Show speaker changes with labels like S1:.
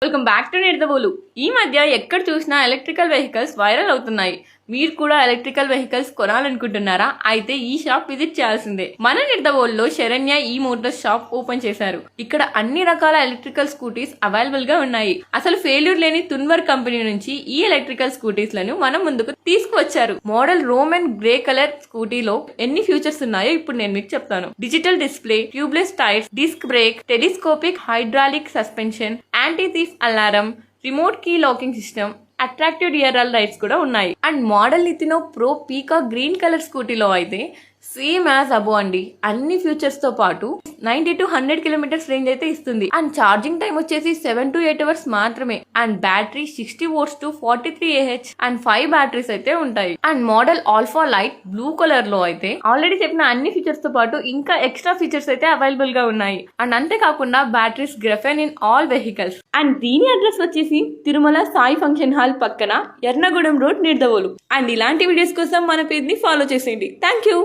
S1: Welcome back to Nidadavolu. ఈ మధ్య ఎక్కడ చూసినా ఎలక్ట్రికల్ వెహికల్స్ వైరల్ అవుతున్నాయి. మీరు కూడా ఎలక్ట్రికల్ వెహికల్స్ కొనాలనుకుంటున్నారా? అయితే ఈ షాప్ విజిట్ చేయాల్సిందే. మన నిర్దవోల్లో శరణ్య ఈ మోటార్స్ షాప్ ఓపెన్ చేశారు. ఇక్కడ అన్ని రకాల ఎలక్ట్రికల్ స్కూటీస్ అవైలబుల్ గా ఉన్నాయి. అసలు ఫెయిల్యూర్ లేని తున్వర్ కంపెనీ నుంచి ఈ ఎలక్ట్రికల్ స్కూటీస్ లను మనం ముందుకు తీసుకువచ్చారు. మోడల్ రోమన్ గ్రే కలర్ స్కూటీలో ఎన్ని ఫీచర్స్ ఉన్నాయో ఇప్పుడు నేను మీకు చెప్తాను. Digital display, tubeless tyres, disc brake, telescopic hydraulic suspension, anti theft alarm, remote key locking system, attractive DRL lights కూడా ఉన్నాయి. అండ్ మోడల్ ఇథినో ప్రో పీకాక్ గ్రీన్ కలర్ స్కూటీలో అయితే సేమ్ యాజ్ అబో అండి. అన్ని ఫ్యూచర్స్ తో పాటు 90 to 100 కిలోమీటర్స్ రేంజ్ అయితే ఇస్తుంది. అండ్ ఛార్జింగ్ టైం వచ్చేసి 7 to 8 అవర్స్ మాత్రమే. And battery 60 volts to 43 Ah and 5 batteries అయితే ఉంటాయి. And model alpha light blue colour లో అయితే ఆల్రెడీ చెప్పిన అన్ని ఫీచర్స్ తో పాటు ఇంకా ఎక్స్ట్రా ఫీచర్స్ అయితే అవైలబుల్ గా ఉన్నాయి. అండ్ అంతేకాకుండా batteries graphene in all vehicles. And దీని అడ్రస్ వచ్చేసి తిరుమల సాయి ఫంక్షన్ హాల్ పక్కన ఎర్నగూడెం రోడ్, నిర్దవోలు. అండ్ ఇలాంటి వీడియోస్ కోసం మన పేజ్ ని ఫాలో చేసేయండి. Thank you.